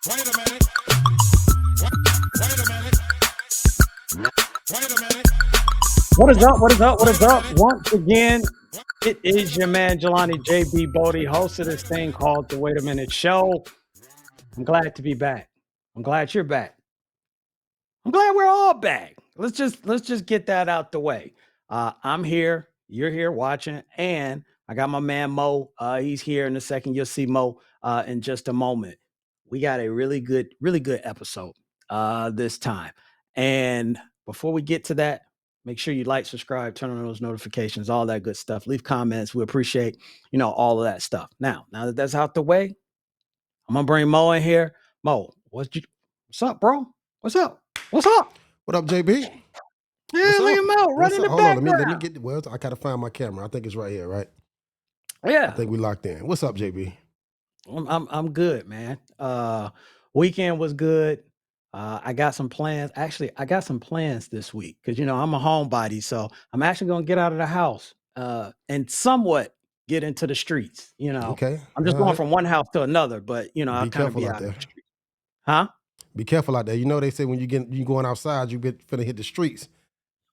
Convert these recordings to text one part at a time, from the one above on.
Wait a minute. Wait a minute. Wait a minute. What is up? What is up? What is up? Once again, it is your man Jelani JB Bodie, host of this thing called the Wait a Minute Show. I'm glad to be back. I'm glad you're back. I'm glad we're all back. Let's just get that out the way. I'm here. You're here watching, and I got my man Mo. He's here in a second. You'll see Mo in just a moment. We got a really good episode this time. And before we get to that, make sure you like, subscribe, turn on those notifications, all that good stuff. Leave comments. We appreciate, all of that stuff. Now that that's out the way, I'm gonna bring Mo in here. Mo, what's up, bro? What's up? What's up? What up, JB? Yeah, What's look up? at Mo right in the Hold background. on, let me get. Well, I gotta find my camera. I think it's right here, right? Yeah, I think we locked in. What's up, JB? I'm good, man. Weekend was good. I got some plans. Actually, I got some plans this week because I'm a homebody, so I'm actually gonna get out of the house and somewhat get into the streets. Okay. I'm just all going right. from one house to another, but I'll Be kind of careful be out out of there. the street. Huh? Be careful out there. You know they say when you going outside, you finna hit the streets.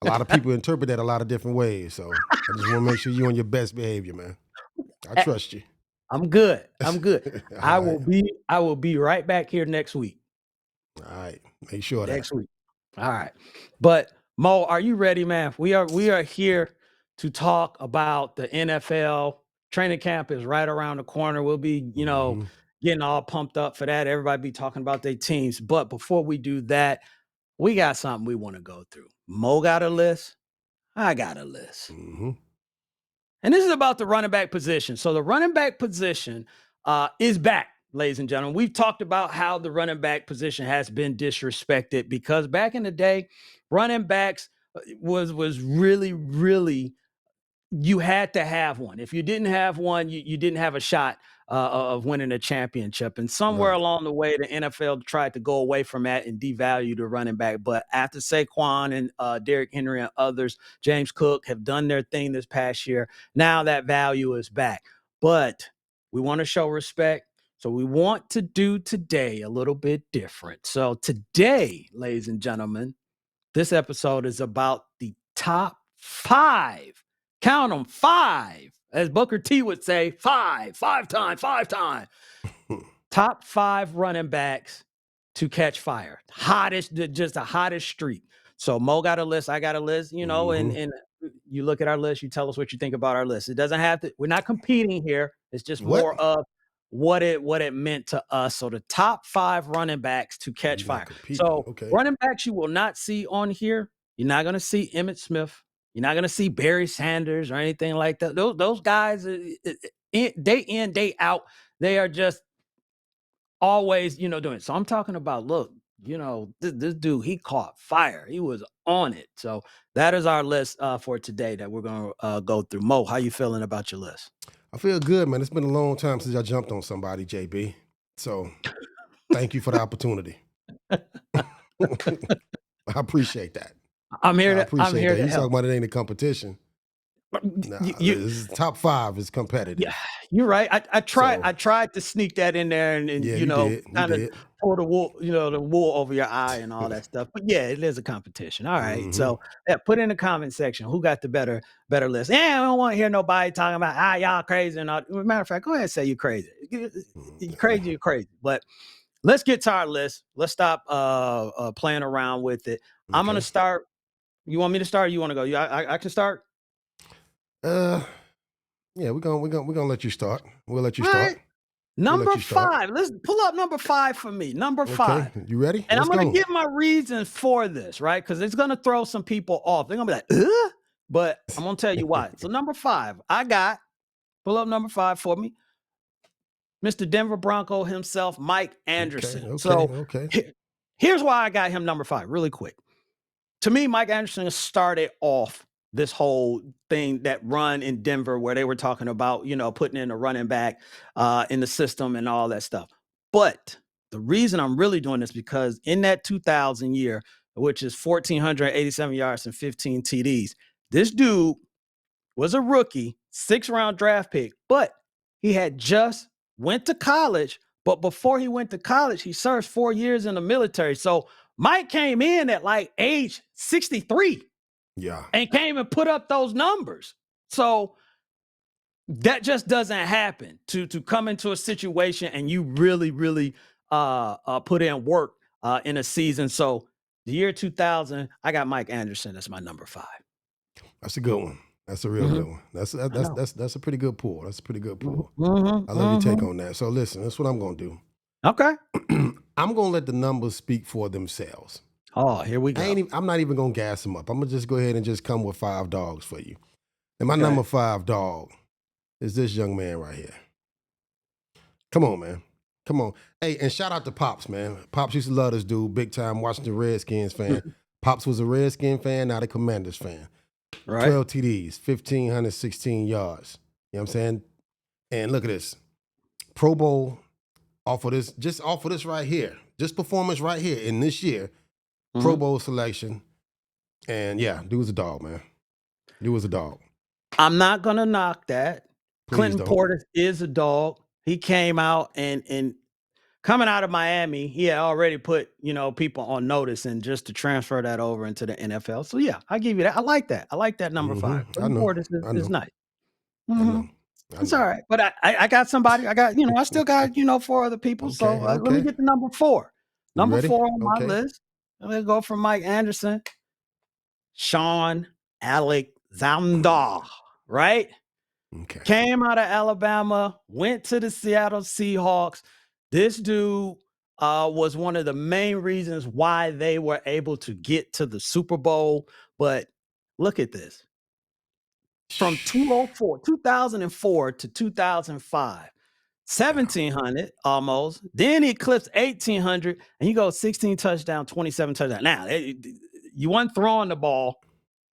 A lot of people interpret that a lot of different ways. So I just want to make sure you on your best behavior, man. I trust you. I'm good. I'm good. I All will be right back here next week. All right. Make sure that. Next week. All right. But Mo, are you ready, man? We are here to talk about the NFL. Training camp is right around the corner. We'll be, Mhm. getting all pumped up for that. Everybody be talking about their teams. But before we do that, we got something we want to go through. Mo got a list. I got a list. Mhm. And this is about the running back position. So the running back position is back, ladies and gentlemen. We've talked about how the running back position has been disrespected because back in the day, running backs was really, really, you had to have one. If you didn't have one, you didn't have a shot of winning a championship. And somewhere Right. along the way, the NFL tried to go away from that and devalue the running back. But after Saquon and Derrick Henry and others, James Cook have done their thing this past year, now that value is back. But we want to show respect. So we want to do today a little bit different. So today, ladies and gentlemen, this episode is about the top 5. Count them, 5. As Booker T would say, 5 time. Top 5 running backs to catch fire. Hottest, just the hottest streak. So Mo got a list, I got a list, and you look at our list, you tell us what you think about our list. It doesn't have to, we're not competing here. It's just What? more of what it meant to us. So the top 5 running backs to catch You're not fire. competing. So Okay. running backs you will not see on here. You're not going to see Emmitt Smith. You're not going to see Barry Sanders or anything like that. Those guys, day in, day out, they are just always, doing it. So I'm talking about, look, this dude, he caught fire. He was on it. So that is our list for today that we're going to go through. Mo, how you feeling about your list? I feel good, man. It's been a long time since I jumped on somebody, JB. So thank you for the opportunity. I appreciate that. I'm here I to appreciate that. You help. talking about it ain't a competition. Nah, You- this is top 5 is competitive. yeah, you're right. I tried. So- I tried to sneak that in there, and Yeah, you you know, did. You kind of did. pull the wool, the wool over your eye and all that stuff. But yeah, it is a competition. All right. Mhm. So yeah, put in the comment section who got the better list. Yeah, I don't want to hear nobody talking about y'all crazy and all. Matter of fact, go ahead and say you're crazy. You're crazy. You're crazy. But let's get to our list. Let's stop playing around with it. I'm gonna Okay. start. You want me to start? Or you want to go? I can start. Yeah, we're gonna let you start. We'll let you All start. right. Number you start. 5. Let's pull up number 5 for me. Number 5. Okay, you ready? And Let's I'm going go. to give my reasons for this, right? Because it's going to throw some people off. They're going to be like, but I'm going to tell you why. So number 5, pull up number 5 for me, Mr. Denver Bronco himself, Mike Anderson. Okay. Here's why I got him number 5 really quick. To me, Mike Anderson started off this whole thing, that run in Denver where they were talking about, putting in a running back in the system and all that stuff. But the reason I'm really doing this because in that 2000 year, which is 1,487 yards and 15 TDs, this dude was a rookie, 6th round draft pick, but he had just went to college But before he went to college, he served 4 years in the military. So Mike came in at like age 63 Yeah. and came and put up those numbers. So that just doesn't happen to come into a situation and you really, really put in work in a season. So the year 2000, I got Mike Anderson as my number 5. That's a good one. That's a real Mhm. good one. That's I know. that's a pretty good pull. That's a pretty good pull. Mhm, I love your take mhm. on that. So listen, that's what I'm gonna do. Okay. I'm gonna let the numbers speak for themselves. Oh, here we go. I'm not even gonna gas them up. I'm gonna just go ahead and just come with 5 dogs for you. And my Okay. number 5 dog is this young man right here. Come on, man. Come on. Hey, and shout out to Pops, man. Pops used to love this dude, big time Washington Redskins fan. Pops was a Redskin fan, not a Commanders fan. Right. 12 TDs, 1,516 yards. You know what I'm saying? And look at this. Pro Bowl off of this right here. Just performance right here in this year. Pro Mhm. Bowl selection. And yeah, dude was a dog, man. Dude was a dog. I'm not gonna knock that. Please Clinton don't. Portis is a dog. He came out and coming out of Miami, he had already put, people on notice and just to transfer that over into the NFL. So yeah, I give you that. I like that. I like that number 5. I Clinton know. Portis I is know. nice. I Mhm. know. I It's know. all right. But I got somebody. I got, I still got, 4 other people. So Okay, let me okay. get the number 4. You Number ready? 4 on my Okay. list. I'm gonna go from Mike Anderson. Sean Alexander, right? Okay. Came out of Alabama, went to the Seattle Seahawks. This dude was one of the main reasons why they were able to get to the Super Bowl. But look at this. From 2004 to 2005, 1,700 almost. Then he eclipsed 1,800 and he goes 16 touchdowns, 27 touchdowns. Now, you weren't throwing the ball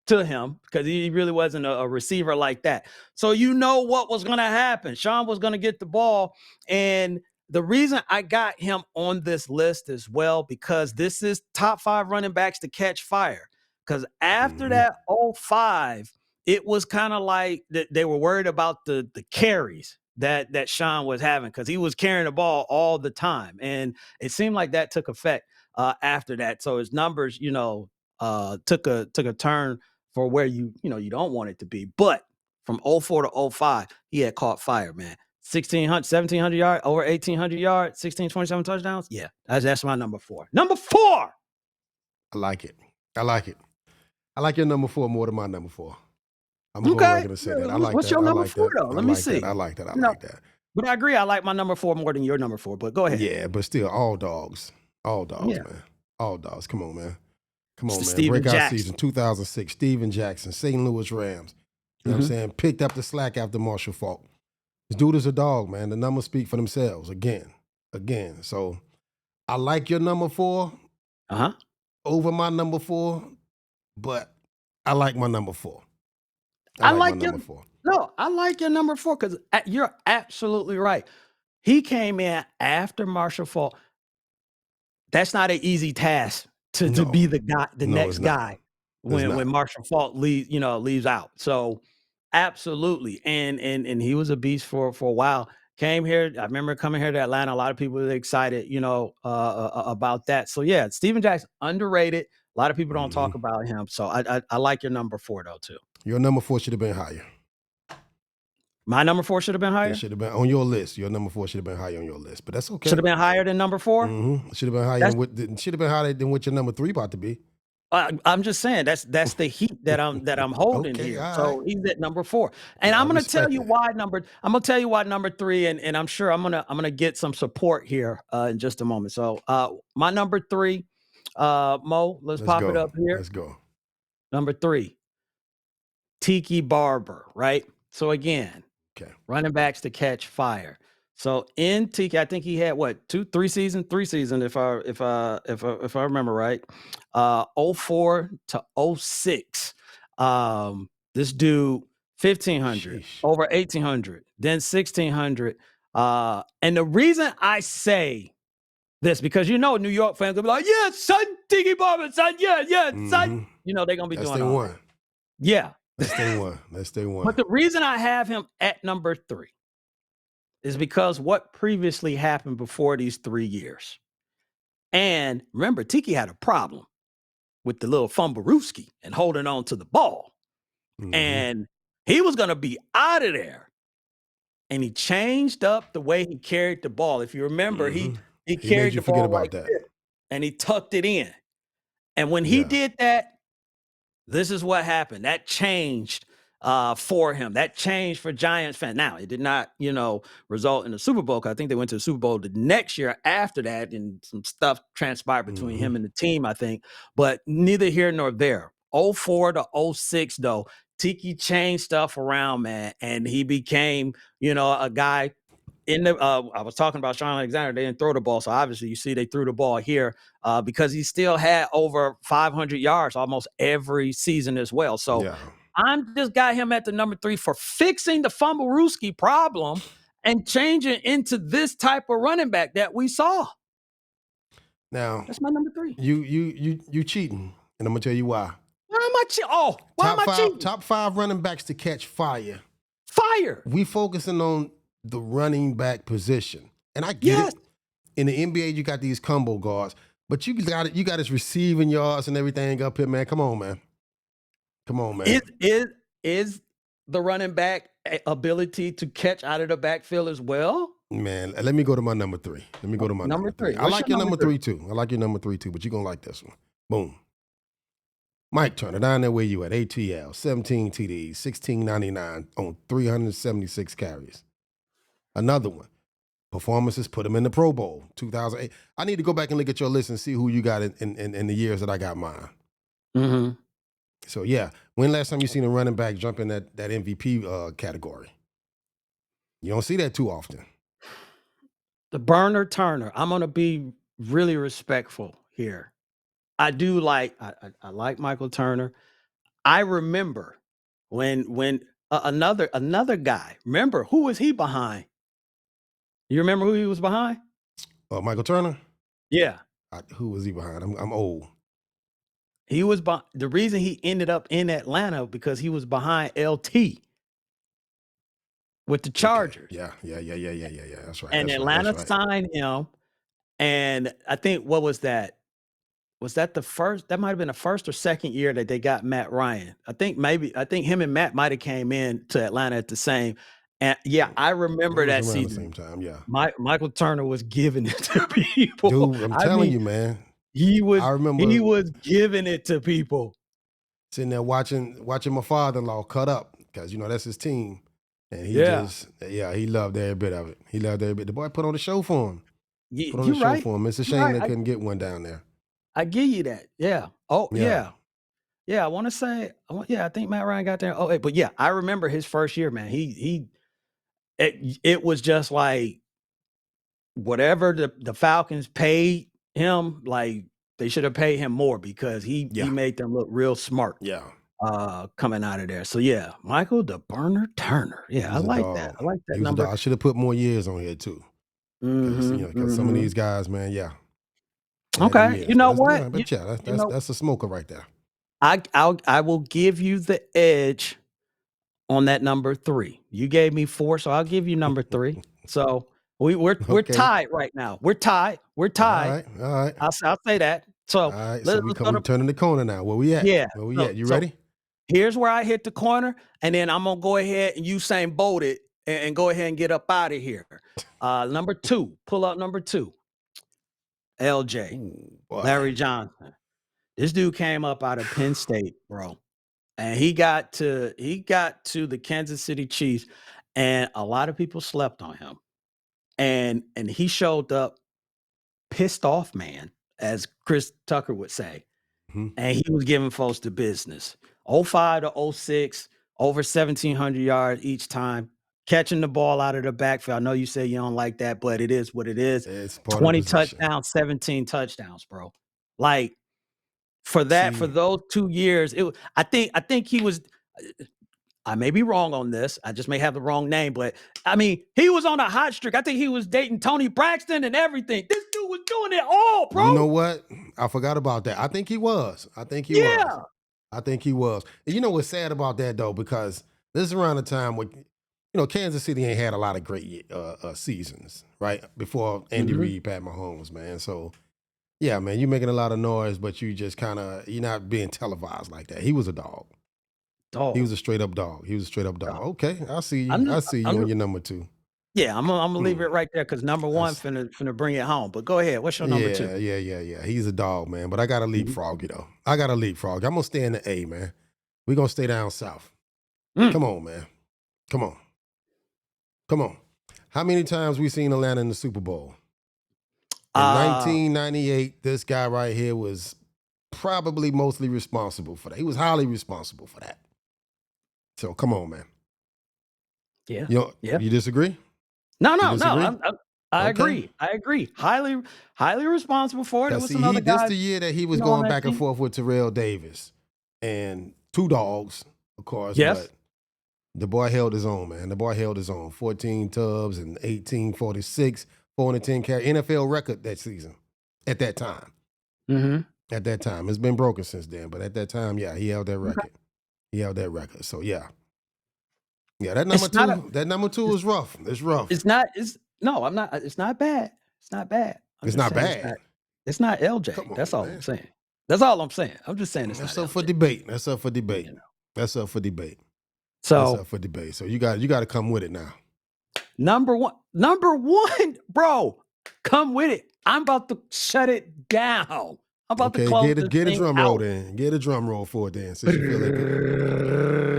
to him because he really wasn't a receiver like that. So you know what was going to happen. Sean was going to get the ball. And the reason I got him on this list as well, because this is top 5 running backs to catch fire. Because after Mhm. that 05, it was kind of like they were worried about the carries that Sean was having because he was carrying the ball all the time. And it seemed like that took effect after that. So his numbers, took a turn for where you don't want it to be. But from 04 to 05, he had caught fire, man. 1,600, 1,700 yards, over 1,800 yards, 16, 27 touchdowns. Yeah, that's my number 4. Number 4. I like it. I like it. I like your number 4 more than my number 4. I'm gonna go on Okay. record and say that. I like What's that. your I number like 4 that. though? I Let me like see. that. I like that. I You know, like that. But I agree. I like my number 4 more than your number 4. But go ahead. Yeah, but still, all dogs. All dogs, Yeah. man. All dogs. Come on, man. Come It's on, the man. Steven Breakout Jackson. season 2006. Steven Jackson, St. Louis Rams. You know what I'm saying? Picked up the slack after Marshall Faulk. This dude is a dog, man. The numbers speak for themselves again. So I like your number 4 Uh-huh. over my number 4, but I like my number 4. I I like my like your number 4. No, I like your number 4 because you're absolutely right. He came in after Marshall Faulk. That's not an easy task to No. be the guy, the No, next it's not. guy It's not. when Marshall Faulk leaves out. So absolutely. And he was a beast for a while. Came here. I remember coming here to Atlanta. A lot of people were excited, about that. So yeah, Steven Jackson, underrated. A lot of people don't talk Mhm. about him. So I like your number 4 though too. Your number 4 should have been higher. My number 4 should have been higher. It should have been on your list. Your number 4 should have been higher on your list, but that's okay. Should have been higher than number 4. Should have been higher. Should have been higher than what your number 3 about to be. I'm just saying that's the heat that I'm holding Okay, here. all So right. he's at number 4, and I I'm gonna tell respect you that. why number 3, and I'm sure I'm gonna get some support here in just a moment. So my number 3, Mo, let's pop it go. up here. Let's go. Number 3, Tiki Barber, right? So again, Okay. running backs to catch fire. So in Tiki, I think he had what 3 seasons if I remember right. 04 to 06. This dude 1,500, Sheesh. over 1,800, then 1,600. And the reason I say this because New York fans gonna be like, yeah, son, Tiki Barber, son, yeah, son. Mhm. They're gonna be That's doing day all one. that. Yeah. That's day one. That's day one. But the reason I have him at number 3 is because what previously happened before these 3 years. And remember, Tiki had a problem with the little fumblerooski and holding on to the ball. Mhm. And he was going to be out of there. And he changed up the way he carried the ball. If you remember, he Mhm. he He made carried you the forget ball about like that. this, and he tucked it in. And when he Yeah. did that, this is what happened. That changed for him. That changed for Giants fans. Now, it did not, result in the Super Bowl, 'cause I think they went to the Super Bowl the next year after that, and some stuff transpired between Mhm. him and the team, I think. But neither here nor there. 04 to 06, though, Tiki changed stuff around, man, and he became, a guy in the I was talking about Sean Alexander. They didn't throw the ball, so obviously you see they threw the ball here because he still had over 500 yards almost every season as well. So Yeah. I'm just got him at the number 3 for fixing the fumblerooski problem and changing into this type of running back that we saw. Now, That's my number 3. you cheating, and I'm gonna tell you why. Why am I cheating? Oh, why am I cheating? Top 5 running backs to catch fire. Fire. We focusing on the running back position, and I get Yes. it. In the NBA, you got these combo guards, but you got his receiving yards and everything up here, man. Come on, man. Come on, man. Is the running back ability to catch out of the backfield as well? Man, let me go to my number 3. Let me go to my Number number 3. 3. I What's like your your number number 3 too. I like your number 3 too, but you're gonna like this one. Boom. Mike Turner, down there where you at, ATL, 17 TDs, 1699 on 376 carries. Another one. Performances put him in the Pro Bowl, 2008. I need to go back and look at your list and see who you got in the years that I got mine. Mm-hmm. So yeah, when last time you seen a running back jump in that MVP category? You don't see that too often. The burner Turner. I'm gonna be really respectful here. I do like I like Michael Turner. I remember when another guy. Remember who was he behind? You remember who he was behind? Michael Turner? Yeah, Who was he behind? I'm old. he was. The reason he ended up in Atlanta because he was behind LT with the Chargers. Yeah. That's right. And That's Atlanta right. signed him. And I think what was that? Was that the first? That might have been the first or second year that they got Matt Ryan. I think him and Matt might have came in to Atlanta at the same. And yeah, I remember It was that around the season. same time, yeah. Michael Turner was giving it to people. Dude, I'm I telling mean, you, man. he I remember was giving it to people. sitting there watching my father-in-law cut up because that's his team, and he he loved every bit of it. He loved every bit. The boy put on a show for him. Put on a You're show right. for him. It's a You're shame right. they couldn't get one down there. I give you that. Yeah. Oh, Yeah. yeah. Yeah, I want to say, I think Matt Ryan got there. Oh, but yeah, I remember his first year, man. It was just like whatever the Falcons paid him, like they should have paid him more because he Yeah. made them look real smart Yeah. coming out of there. So yeah, Michael the Burner Turner. Yeah, I He was a like dog. that. I like that He was a number. dog. I should have put more years on here too. Because some of these guys, man, yeah. they had them Okay, years. you know But what? yeah, but yeah, You know, that's a smoker right there. I will give you the edge on that number 3. You gave me 4, so I'll give you number 3. So we're Okay. tied right now. We're tied. We're tied. All right. I'll say that. So All right. So let's go to turning the corner now. Where we at? yeah. Where we So, at? You so ready? here's where I hit the corner, and then I'm gonna go ahead and Usain Bolt it and go ahead and get up out of here. Number 2. Pull up number 2. LJ. Ooh, boy. Larry Johnson. This dude came up out of Penn State, bro. And he got to the Kansas City Chiefs, and a lot of people slept on him. And he showed up pissed off, man, as Chris Tucker would say. Mhm. And he was giving folks the business. 05 to 06, over 1,700 yards each time, catching the ball out of the backfield. I know you say you don't like that, but it is what it is. It's part 20 of the position. touchdowns, 17 touchdowns, bro. Like for those 2 years, I think he was. I may be wrong on this. I just may have the wrong name, but I mean, he was on a hot streak. I think he was dating Tony Braxton and everything. This dude was doing it all, bro. You know what? I forgot about that. I think he was. I think he was. And you know what's sad about that though, because this is around the time when Kansas City ain't had a lot of great seasons, right? Before Andy Mhm. Reid, Pat Mahomes, man. So, yeah, man, you're making a lot of noise, but you just you're not being televised like that. He was a dog. He was Dog. a straight up dog. He was a straight up dog. Dog. Okay, I see you. I'm I just see you I'm on just your number 2. yeah, I'm gonna leave Mm, it right there because number one that's finna bring it home. But go ahead. What's your number 2? yeah. He's a dog, man. But I got to Mhm. leapfrog you though. I got to leapfrog. I'm gonna stay in the A, man. We're gonna stay down south. Mm. Come on, man. Come on. Come on. How many times we seen Atlanta in the Super Bowl? In Uh, 1998, this guy right here was probably mostly responsible for that. He was highly responsible for that. So come on, man. yeah. You Yeah. you disagree? No, You no, no. disagree? I Okay. agree. I agree. Highly responsible for it. It Cause was see, some other this guys, the year that he was on going that back and team. forth with Terrell Davis and 2 dogs, of course, Yes. but the boy held his own, man. The boy held his own. 14 tubs and 1846, 410 carry. NFL record that season at that time. Mm-hmm. At that time. It's been broken since then, but at that time, yeah, he held that record. He held that record. So yeah. Yeah, that number It's not a. 2, that number 2 is rough. It's rough. It's not. It's no. I'm not. It's not bad. It's not bad. I'm It's just not saying bad. It's not LJ. Come That's on, all I'm man. saying. That's all I'm saying. I'm just saying it's That's not up for LJ. debate. That's up for debate. You know. That's up for debate. That's So up for debate. So you got to come with it now. number one, bro, come with it. I'm about to shut it down. I'm about to Okay, close get a this thing drum out. roll then. Get a drum roll for it then, since you feel like it.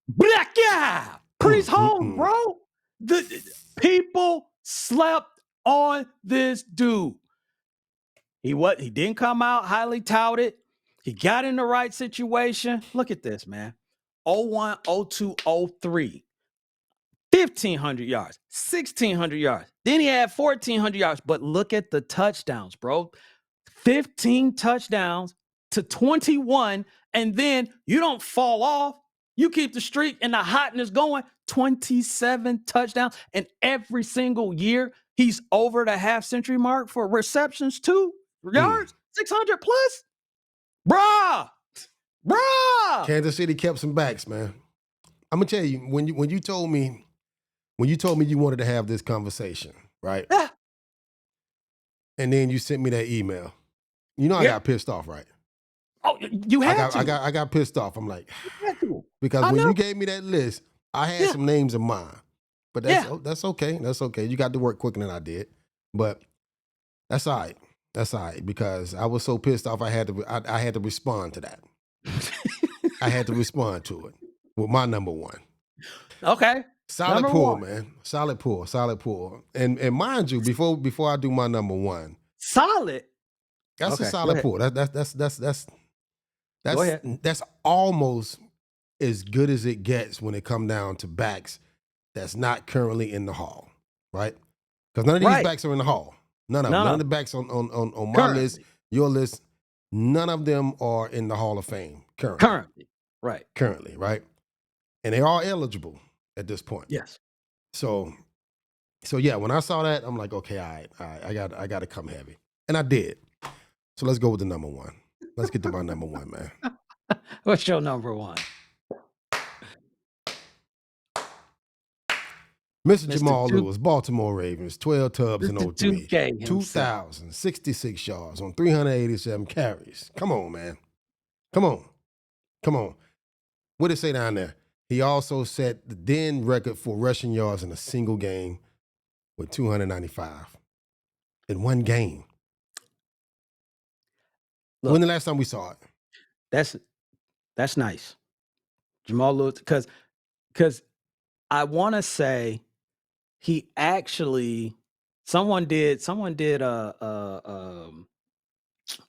Black guy, Priest Holmes, mm. bro. The people slept on this dude. He didn't come out highly touted. He got in the right situation. Look at this, man. 01, 02, 03. 1,500 yards, 1,600 yards. Then he had 1,400 yards. But look at the touchdowns, bro. 15 touchdowns to 21. And then you don't fall off. You keep the streak and the hotness going. 27 touchdowns. And every single year, he's over the half-century mark for receptions, 2 yards, 600 plus. Bruh. Kansas City kept some backs, man. I'm gonna tell you, when you told me you wanted to have this conversation, right? Yeah. And then you sent me that email. You know I Yeah. got pissed off, right? Oh, you had to. I got pissed off. I'm like, You had to. because I when know. you gave me that list, I had Yeah. some names in mind. But Yeah. that's okay. That's okay. You got to work quicker than I did. But that's all right. That's all right. Because I was so pissed off, I had to respond to that. I had to respond to it with my number 1. Okay. Solid Number pull, 1. man. Solid pull. And mind you, before I do my number 1, Solid. that's Okay, a go solid ahead. pull. Go ahead. That's almost as good as it gets when it come down to backs that's not currently in the hall, right? Because none of these Right. backs are in the hall. None of them. None None of of the backs on my list, Currently. your list, none of them are in the Hall of Fame currently. Currently. Right? And they are eligible at this point. Yes. So yeah, when I saw that, I'm like, okay, all right, I got to come heavy, and I did. So let's go with the number 1. Let's get to my number 1, man. What's your number 1? Mr. Mr. Jamal Two- Lewis, Baltimore Ravens, 12 tubs in Mr. 03, 2K himself. 2,066 yards on 387 carries. Come on, man. Come on. What did it say down there? He also set the then record for rushing yards in a single game with 295 in one game. Look. When the last time we saw it? That's nice. Jamal Lewis, because I want to say he actually someone did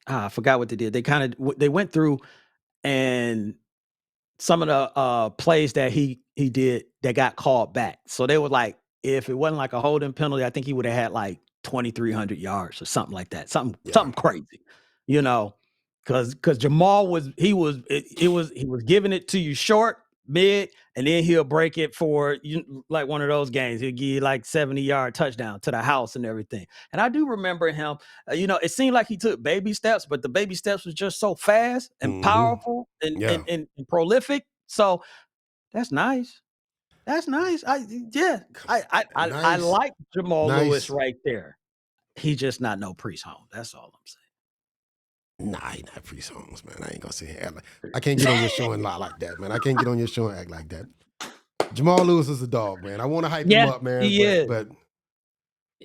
I forgot what they did. They went through and some of the plays that he did that got called back. So they were like, if it wasn't like a holding penalty, I think he would have had like 2,300 yards or something like that. Something crazy, because Jamal was giving it to you short, mid, and then he'll break it for like one of those games. He'll give you like 70-yard touchdown to the house and everything. And I do remember him. It seemed like he took baby steps, but the baby steps was just so fast and powerful and prolific. So That's nice. That's nice. I Nice. like Jamal Nice. Lewis right there. He's just not no Priest Holmes. That's all I'm saying. Nah, he not Priest Holmes, man. I ain't gonna sit here and act like I can't get on your show and lie like that, man. I can't get on your show and act like that. Jamal Lewis is a dog, man. I want to hype him Yeah, up, man. he is. But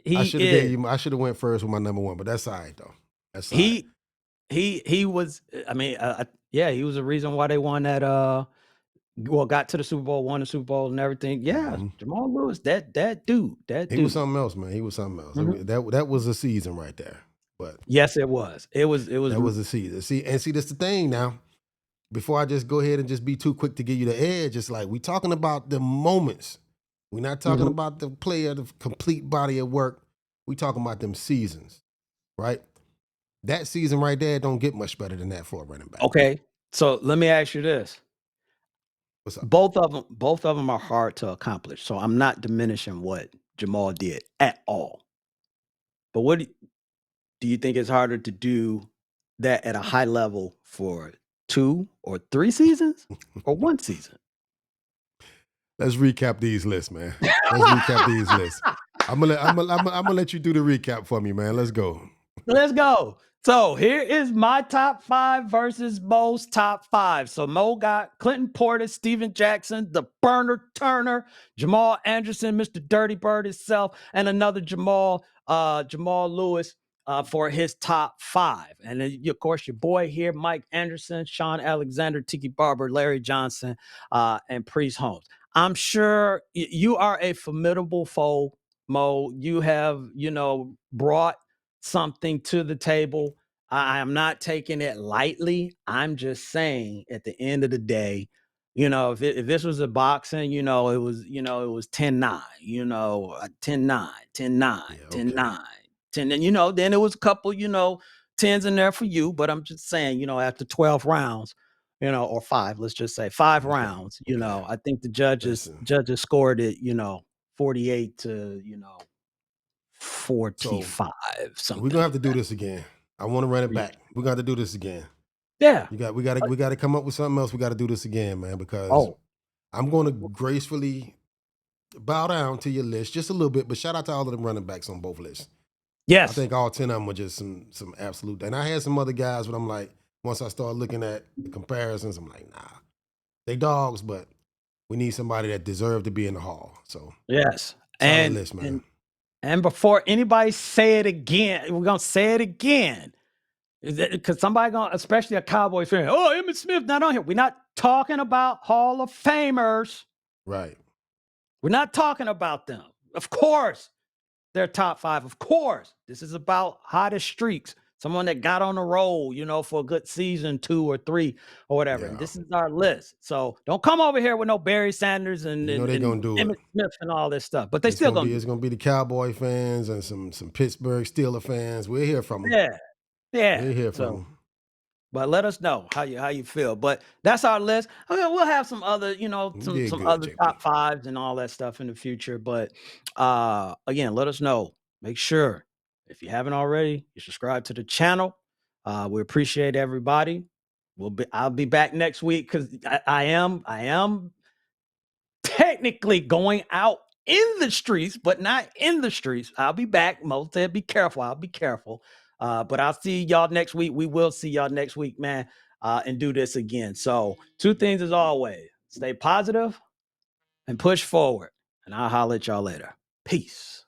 He I should is. have I should have went first with my number one, but that's all right though. That's all right. He was. I mean, yeah, he was the reason why they won that. Well, got to the Super Bowl, won the Super Bowl, and everything. Yeah, Mhm. Jamal Lewis, that dude, He was something else, man. He was something else. Mhm. That was a season right there. But Yes, it was. It was. that was a season. See, that's the thing now. Before I just go ahead and just be too quick to give you the edge, it's like we talking about the moments. We're not talking Mhm. about the player, the complete body of work. We talking about them seasons, right? That season right there don't get much better than that for a running back. Okay, so let me ask you this: What's up? both of them are hard to accomplish. So I'm not diminishing what Jamal did at all. But what do you think is harder to do that at a high level for 2 or 3 seasons or 1 season? Let's recap these lists, man. Let's recap these lists. I'm gonna let you do the recap for me, man. Let's go. Let's go. So here is my top 5 versus Mo's top 5. So Mo got Clinton Portis, Steven Jackson, the Burner Turner, Jamal Anderson, Mr. Dirty Bird himself, and another Jamal Lewis for his top 5. And then, of course, your boy here, Mike Anderson, Sean Alexander, Tiki Barber, Larry Johnson, and Priest Holmes. I'm sure you are a formidable foe, Mo. You have, brought something to the table. I am not taking it lightly. I'm just saying at the end of the day, if this was a boxing, it was 10-9, 10-9, 10-9, Yeah, 10-9, 10, and then it was a couple, 10s in there for you. But I'm just saying, after 12 rounds, or 5, let's just say 5 Okay. rounds, Okay. I think the judges scored it, 48 to, 45, something. We're gonna have to do this again. I want to run it back. We're gonna have to do this again. Yeah. We got to come up with something else. We got to do this again, man, because Oh, I'm going to gracefully bow down to your list just a little bit. But shout out to all of them running backs on both lists. I yes. think all 10 of them were just some absolute. And I had some other guys, but I'm like, once I start looking at the comparisons, I'm like, nah, they dogs, but we need somebody that deserved to be in the hall. So Yes. solid list, man. And before anybody say it again, we're gonna say it again. Because somebody gonna, especially a Cowboys fan, oh, Emmitt Smith not on here. We're not talking about Hall of Famers. Right. We're not talking about them. Of course, they're top 5. Of course. This is about hottest streaks. Someone that got on the roll, for a good season, 2 or 3 or whatever. And Yeah. this is our list. So don't come over here with no Barry Sanders and, You know they and gonna do Emmitt it. Smith and all this stuff. But they still gonna do It's gonna be the Cowboy fans and some Pittsburgh Steelers fans. We'll hear from them. it. Yeah. We'll hear from So, them. but let us know how you feel. But that's our list. Okay, we'll have some other, You some did good, other JP. top 5s and all that stuff in the future. But again, let us know. Make sure if you haven't already, you subscribe to the channel. We appreciate everybody. I'll be back next week because I am technically going out in the streets, but not in the streets. I'll be back. Mo said, be careful. I'll be careful. But I'll see y'all next week. We will see y'all next week, man, and do this again. So 2 things as always: stay positive and push forward. And I'll holler at y'all later. Peace.